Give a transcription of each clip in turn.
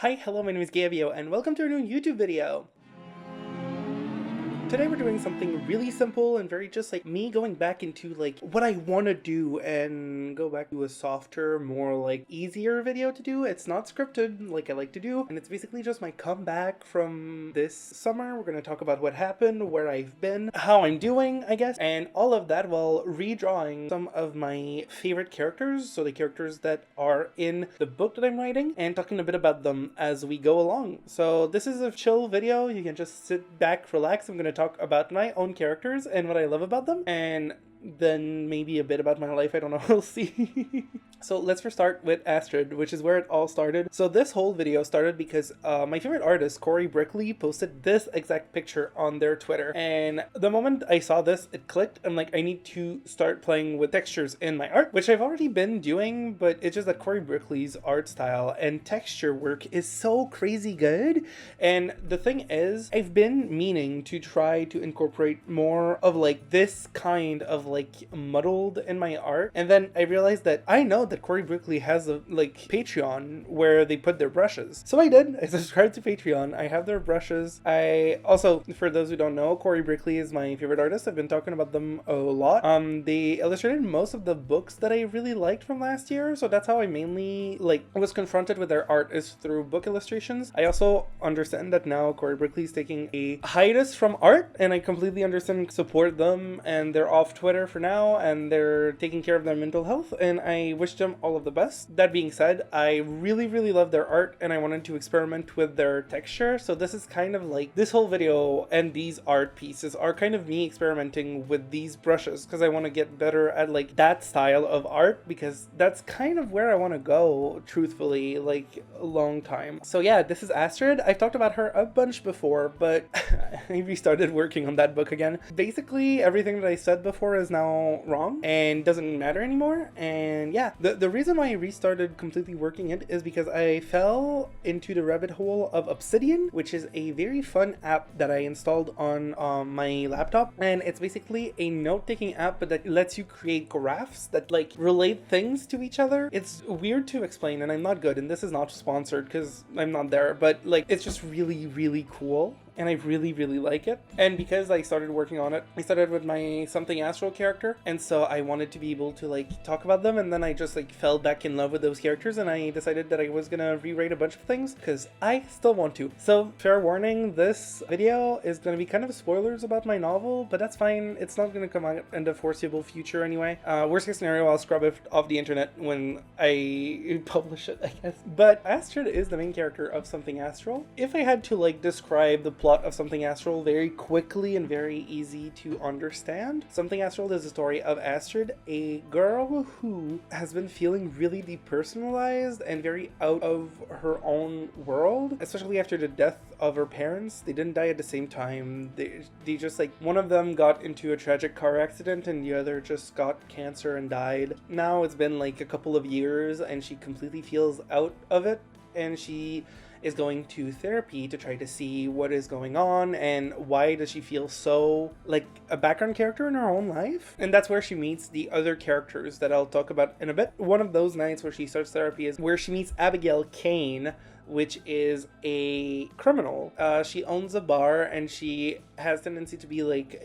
Hi, hello, my name is Gabio, and welcome to a new YouTube video. Today we're doing something really simple and very just like me going back into like what I want to do and go back to a softer, more like easier video to do. It's not scripted like I like to do, and it's basically just my comeback from this summer. We're going to talk about what happened, where I've been, how I'm doing, I guess, and all of that while redrawing some of my favorite characters, so the characters that are in the book that I'm writing, and talking a bit about them as we go along. So this is a chill video. You can just sit back, relax. I'm going to talk about my own characters and what I love about them, and then maybe a bit about my life. I don't know. We'll see. So let's first start with Astrid, which is where it all started. So this whole video started because my favorite artist, Corey Brickley, posted this exact picture on their Twitter. And the moment I saw this, it clicked. I'm like, I need to start playing with textures in my art, which I've already been doing, but it's just that Corey Brickley's art style and texture work is so crazy good. And the thing is, I've been meaning to try to incorporate more of like this kind of like muddled in my art. And then I realized that I know that Corey Brickley has a like Patreon where they put their brushes. So I did. I subscribed to Patreon. I have their brushes. I also, for those who don't know, Corey Brickley is my favorite artist. I've been talking about them a lot. They illustrated most of the books that I really liked from last year. So that's how I mainly like was confronted with their art, is through book illustrations. I also understand that now Corey Brickley is taking a hiatus from art, and I completely understand and support them, and they're off Twitter for now, and they're taking care of their mental health, and I wish them all of the best. That being said, I really love their art, and I wanted to experiment with their texture. So this is kind of like, this whole video and these art pieces are kind of me experimenting with these brushes, because I want to get better at like that style of art, because that's kind of where I want to go, truthfully, like a long time. So yeah, this is Astrid. I've talked about her a bunch before, but I restarted working on that book again. Basically, everything that I said before is now wrong and doesn't matter anymore. And yeah, the reason why I restarted completely working it is because I fell into the rabbit hole of Obsidian, which is a very fun app that I installed on my laptop, and it's basically a note-taking app, but that lets you create graphs that like relate things to each other. It's weird to explain, and I'm not good, and this is not sponsored because I'm not there, but like it's just really cool, and I really like it. And because I started working on it, I started with my Something Astral character, and so I wanted to be able to like talk about them, and then I just like fell back in love with those characters, and I decided that I was gonna rewrite a bunch of things because I still want to. So fair warning, this video is gonna be kind of spoilers about my novel, but that's fine. It's not gonna come out in the foreseeable future anyway. Worst case scenario, I'll scrub it off the internet when I publish it, I guess. But Astrid is the main character of Something Astral. If I had to like describe the plot of Something Astral very quickly and very easy to understand, Something Astral is the story of Astrid, a girl who has been feeling really depersonalized and very out of her own world, especially after the death of her parents. They didn't die at the same time. They just like, one of them got into a tragic car accident and the other just got cancer and died. Now it's been like a couple of years and she completely feels out of it, and she is going to therapy to try to see what is going on and why does she feel so like a background character in her own life. And that's where she meets the other characters that I'll talk about in a bit. One of those nights where she starts therapy is where she meets Abigail Kane, which is a criminal. She owns a bar, and she has tendency to be like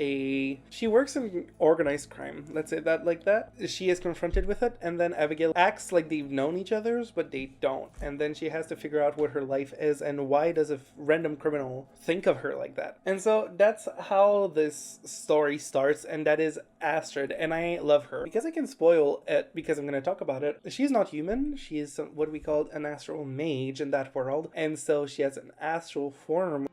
she works in organized crime, let's say that like that. She is confronted with it, and then Abigail acts like they've known each other, but they don't. And then she has to figure out what her life is and why does a random criminal think of her like that. And so that's how this story starts, and that is Astrid, and I love her. Because I can spoil it, because I'm going to talk about it, she's not human. She is what we call an astral mage in that world, and so she has an astral form.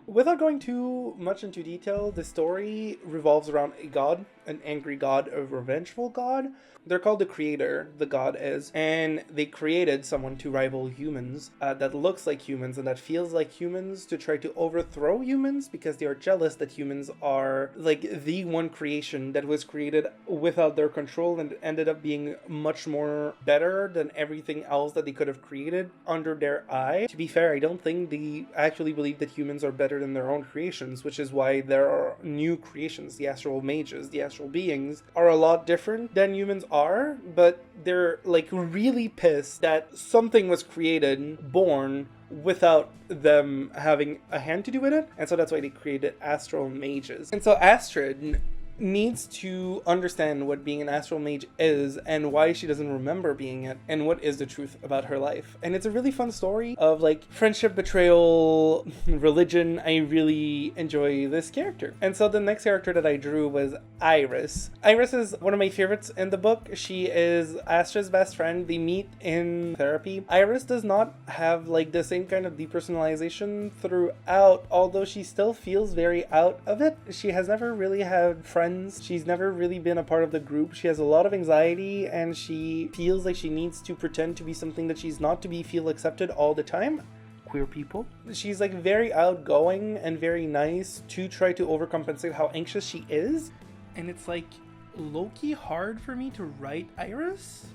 Without going too much into detail, the story revolves around a god, an angry god, a revengeful god. They're called the Creator, the god is, and they created someone to rival humans that looks like humans and that feels like humans, to try to overthrow humans because they are jealous that humans are like the one creation that was created without their control and ended up being much more better than everything else that they could have created under their eye. To be fair, I don't think they actually believe that humans are better than their own creations, which is why there are new creations, the astral mages, the astral celestial beings are a lot different than humans are, but they're like really pissed that something was created, born, without them having a hand to do with it, and so that's why they created astral mages. And so Astrid needs to understand what being an astral mage is and why she doesn't remember being it and what is the truth about her life. And it's a really fun story of like friendship, betrayal, religion. I really enjoy this character. And so the next character that I drew was Iris. Iris is one of my favorites in the book. She is Astrid's best friend. They meet in therapy. Iris does not have like the same kind of depersonalization throughout, although she still feels very out of it. She has never really had friends. She's never really been a part of the group. She has a lot of anxiety and she feels like she needs to pretend to be something that she's not to feel accepted all the time. Queer people. She's like very outgoing and very nice to try to overcompensate how anxious she is. And it's like low-key hard for me to write Iris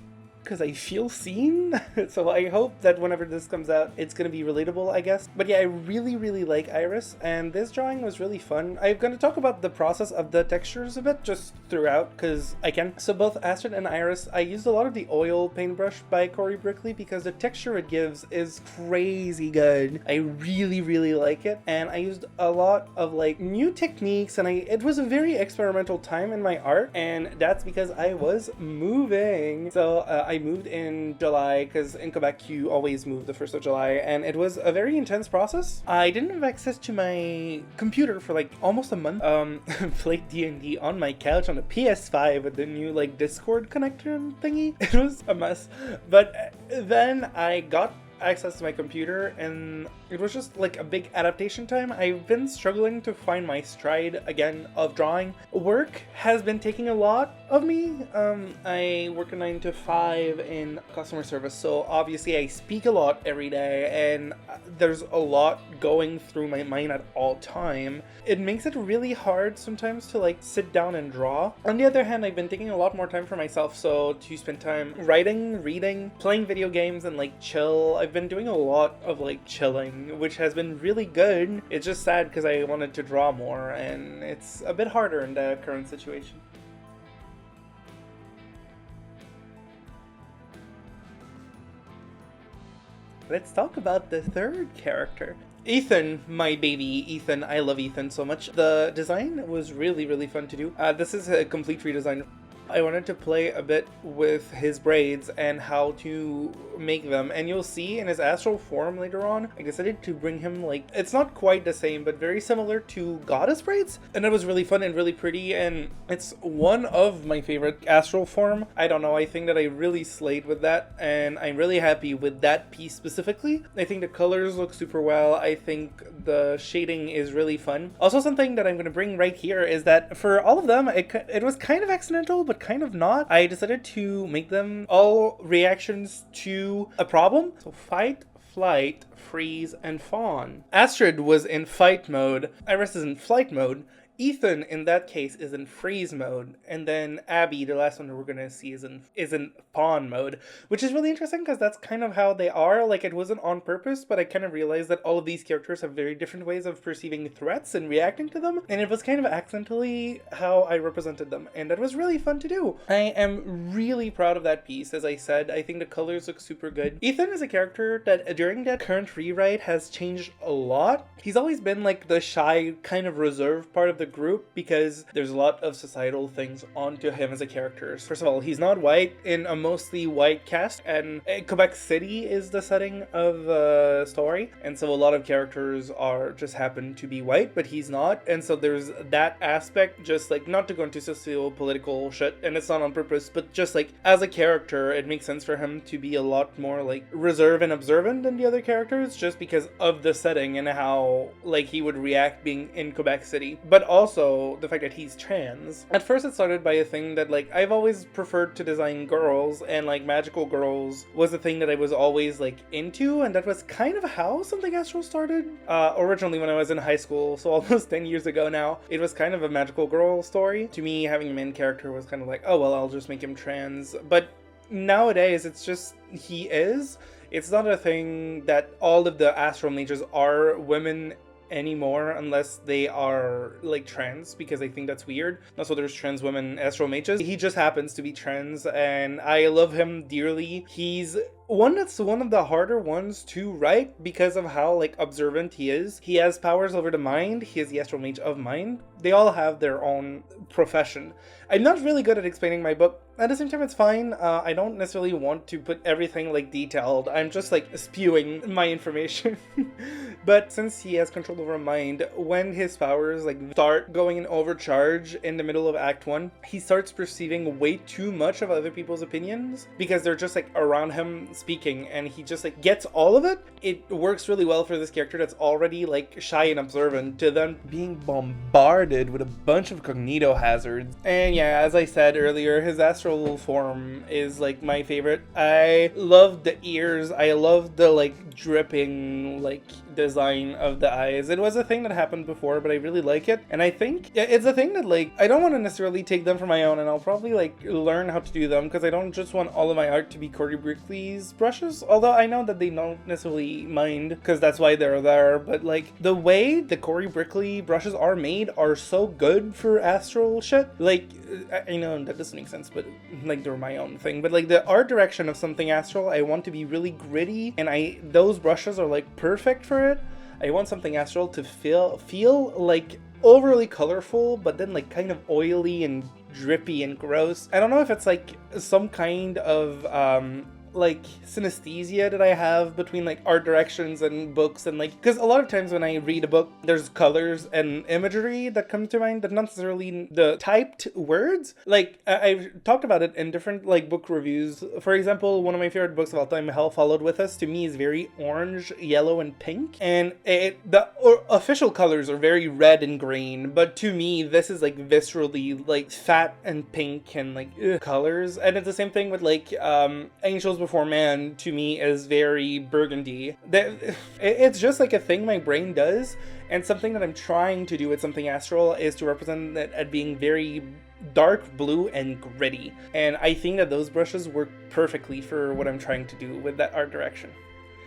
because I feel seen. So I hope that whenever this comes out, it's going to be relatable, I guess. But yeah, I really like Iris, and this drawing was really fun. I'm going to talk about the process of the textures a bit, just throughout, because I can. So both Astrid and Iris, I used a lot of the oil paintbrush by Cory Brickley because the texture it gives is crazy good. I really like it, and I used a lot of like new techniques, and it was a very experimental time in my art, and that's because I was moving. So I moved in July, because in Quebec you always move the 1st of July, and it was a very intense process. I didn't have access to my computer for like almost a month. Played D&D on my couch on a PS5 with the new like Discord connector thingy. It was a mess. But then I got access to my computer and it was just like a big adaptation time. I've been struggling to find my stride again of drawing. Work has been taking a lot of me. I work a 9 to 5 in customer service, so obviously I speak a lot every day and there's a lot going through my mind at all time. It makes it really hard sometimes to like sit down and draw. On the other hand, I've been taking a lot more time for myself, so to spend time writing, reading, playing video games, and like chill. I've been doing a lot of like chilling, which has been really good. It's just sad because I wanted to draw more and it's a bit harder in the current situation. Let's talk about the third character. Ethan, my baby, Ethan. I love Ethan so much. The design was really fun to do. This is a complete redesign. I wanted to play a bit with his braids and how to make them, and you'll see in his astral form later on, I decided to bring him like, it's not quite the same, but very similar to goddess braids, and it was really fun and really pretty, and it's one of my favorite astral form. I don't know, I think that I really slayed with that, and I'm really happy with that piece specifically. I think the colors look super well. I think the shading is really fun. Also, something that I'm going to bring right here is that for all of them, it was kind of accidental, but kind of not. I decided to make them all reactions to a problem. So fight, flight, freeze, and fawn. Astrid was in fight mode. Iris is in flight mode. Ethan, in that case, is in freeze mode, and then Abby, the last one that we're gonna see, is in pawn mode, which is really interesting because that's kind of how they are. Like, it wasn't on purpose, but I kind of realized that all of these characters have very different ways of perceiving threats and reacting to them, and it was kind of accidentally how I represented them, and that was really fun to do. I am really proud of that piece. As I said, I think the colors look super good. Ethan is a character that during that current rewrite has changed a lot. He's always been like the shy, kind of reserved part of the group because there's a lot of societal things onto him as a character. First of all, he's not white in a mostly white cast, and Quebec City is the setting of the story, and so a lot of characters are just happen to be white, but he's not, and so there's that aspect, just like, not to go into socio-political shit, and it's not on purpose, but just like as a character, it makes sense for him to be a lot more like reserved and observant than the other characters, just because of the setting and how like he would react being in Quebec City. But also the fact that he's trans. At first it started by a thing that like I've always preferred to design girls, and like magical girls was the thing that I was always like into, and that was kind of how Something Astral started. Originally when I was in high school, so almost 10 years ago now, it was kind of a magical girl story. To me, having a main character was kind of like, oh well, I'll just make him trans. But nowadays it's just he is. It's not a thing that all of the astral mages are women anymore unless they are like trans, because I think that's weird. Also, there's trans women astral mages. He just happens to be trans, and I love him dearly. He's one of the harder ones to write because of how like observant he is. He has powers over the mind. He is the astral mage of mind. They all have their own profession. I'm not really good at explaining my book. At the same time, it's fine. I don't necessarily want to put everything like detailed. I'm just like spewing my information. But since he has control over mind, when his powers like start going in overcharge in the middle of Act 1, he starts perceiving way too much of other people's opinions because they're just like around him speaking, and he just like gets all of it. It works really well for this character that's already like shy and observant to then being bombarded with a bunch of cognito hazards. And yeah, as I said earlier, his astral form is like my favorite. I love the ears. I love the like dripping like design of the eyes. It was a thing that happened before, but I really like it. And I think it's a thing that like I don't want to necessarily take them for my own, and I'll probably like learn how to do them because I don't just want all of my art to be Corey Brickley's brushes, although I know that they don't necessarily mind because that's why they're there. But like the way the Corey Brickley brushes are made are so good for astral shit. Like I know that doesn't make sense, but like they're my own thing. But like the art direction of something astral, I want to be really gritty, and those brushes are like perfect for it. I want something astral to feel like overly colorful, but then like kind of oily and drippy and gross. I don't know if it's like some kind of like synesthesia that I have between like art directions and books, and like because a lot of times when I read a book, there's colors and imagery that come to mind, but not necessarily the typed words. Like I've talked about it in different like book reviews. For example, one of my favorite books of all time, Hell Followed With Us, to me is very orange, yellow, and pink, and the official colors are very red and green, but to me this is like viscerally like fat and pink and like colors. And it's the same thing with like Angels Before Man, to me, is very burgundy. It's just like a thing my brain does, and something that I'm trying to do with something astral is to represent it at being very dark blue and gritty. And I think that those brushes work perfectly for what I'm trying to do with that art direction.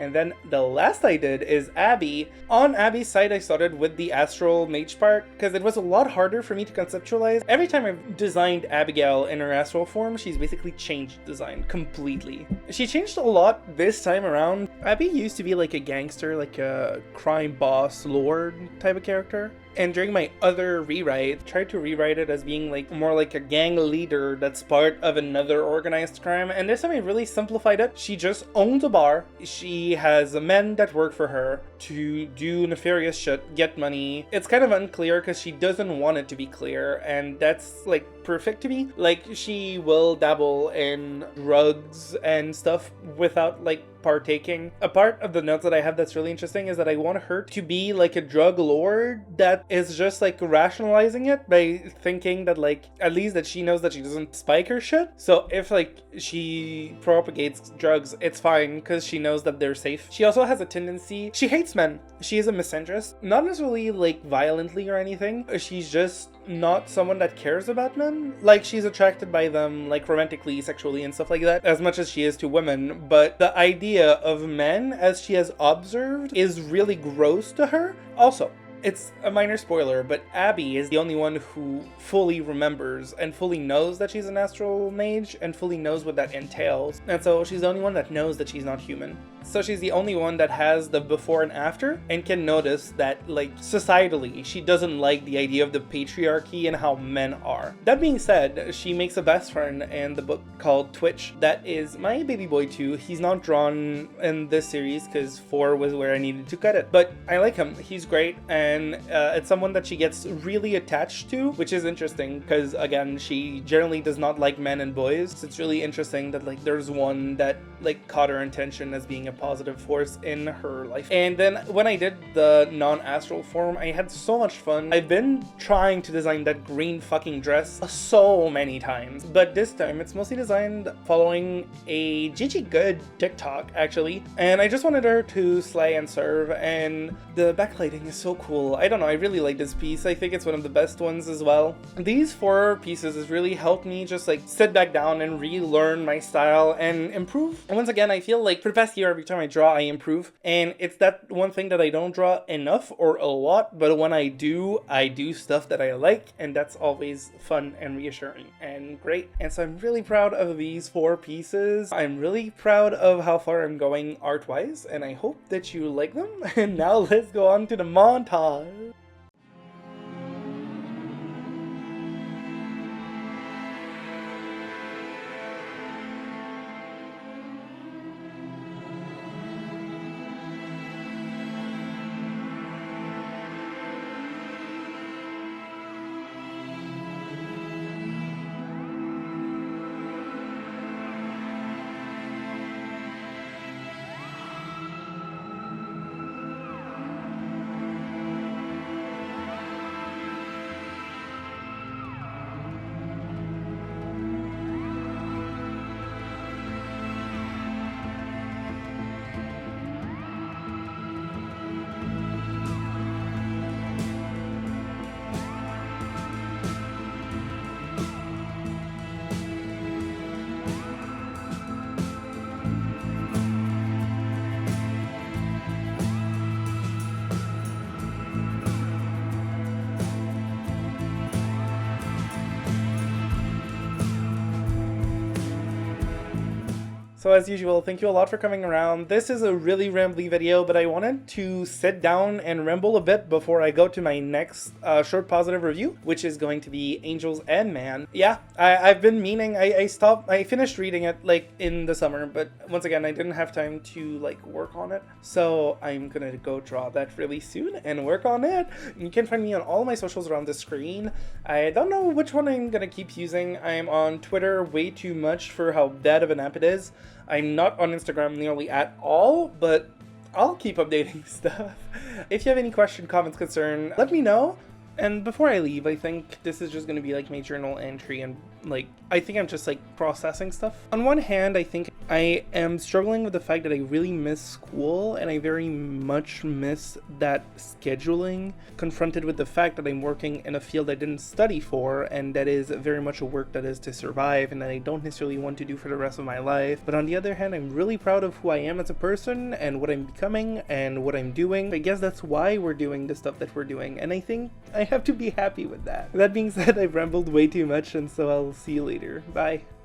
And then the last I did is Abby. On Abby's side, I started with the astral mage part because it was a lot harder for me to conceptualize. Every time I've designed Abigail in her astral form, she's basically changed design completely. She changed a lot this time around. Abby used to be like a gangster, like a crime boss, lord type of character. And during my other rewrite, I tried to rewrite it as being like more like a gang leader that's part of another organized crime. And this time I really simplified it. She just owns a bar. She has men that work for her to do nefarious shit, get money. It's kind of unclear because she doesn't want it to be clear. And that's like perfect to me. Like she will dabble in drugs and stuff without like partaking. A part of the notes that I have that's really interesting is that I want her to be like a drug lord that is just like rationalizing it by thinking that like at least that she knows that she doesn't spike her shit. So if like she propagates drugs, it's fine because she knows that they're safe. She also has a tendency, she hates men. She is a misandrist, not necessarily like violently or anything. She's just not someone that cares about men. Like she's attracted by them like romantically, sexually, and stuff like that as much as she is to women, but the idea of men as she has observed is really gross to her. Also, it's a minor spoiler, but Abby is the only one who fully remembers and fully knows that she's an astral mage and fully knows what that entails. And so she's the only one that knows that she's not human. So she's the only one that has the before and after and can notice that, like, societally, she doesn't like the idea of the patriarchy and how men are. That being said, she makes a best friend in the book called Twitch that is my baby boy too. He's not drawn in this series because 4 was where I needed to cut it. But I like him. He's great, and it's someone that she gets really attached to, which is interesting because, again, she generally does not like men and boys. So it's really interesting that, like, there's one that, like, caught her attention as being a positive force in her life. And then when I did the non-astral form, I had so much fun. I've been trying to design that green fucking dress so many times, but this time it's mostly designed following a Gigi Good TikTok, actually, and I just wanted her to slay and serve, and the backlighting is so cool. I don't know, I really like this piece. I think it's one of the best ones as well. These 4 pieces has really helped me just like sit back down and relearn my style and improve. And once again, I feel like for the past year I've every time I draw, I improve. And it's that one thing that I don't draw enough or a lot, but when I do stuff that I like, and that's always fun and reassuring and great. And so I'm really proud of these 4 pieces. I'm really proud of how far I'm going art-wise, and I hope that you like them. And now let's go on to the montage. So as usual, thank you a lot for coming around. This is a really rambly video, but I wanted to sit down and ramble a bit before I go to my next short positive review, which is going to be Angels and Man. Yeah, I've been meaning, I finished reading it like in the summer, but once again, I didn't have time to like work on it. So I'm gonna go draw that really soon and work on it. You can find me on all my socials around the screen. I don't know which one I'm gonna keep using. I'm on Twitter way too much for how bad of an app it is. I'm not on Instagram nearly at all, but I'll keep updating stuff. If you have any question, comments, concern, let me know. And before I leave, I think this is just going to be like my journal entry, and like I think I'm just like processing stuff. On one hand, I think I am struggling with the fact that I really miss school, and I very much miss that scheduling, confronted with the fact that I'm working in a field I didn't study for, and that is very much a work that is to survive and that I don't necessarily want to do for the rest of my life. But on the other hand, I'm really proud of who I am as a person and what I'm becoming and what I'm doing. I guess that's why we're doing the stuff that we're doing, and I think I have to be happy with that. That being said, I've rambled way too much, and so I'll see you later. Bye.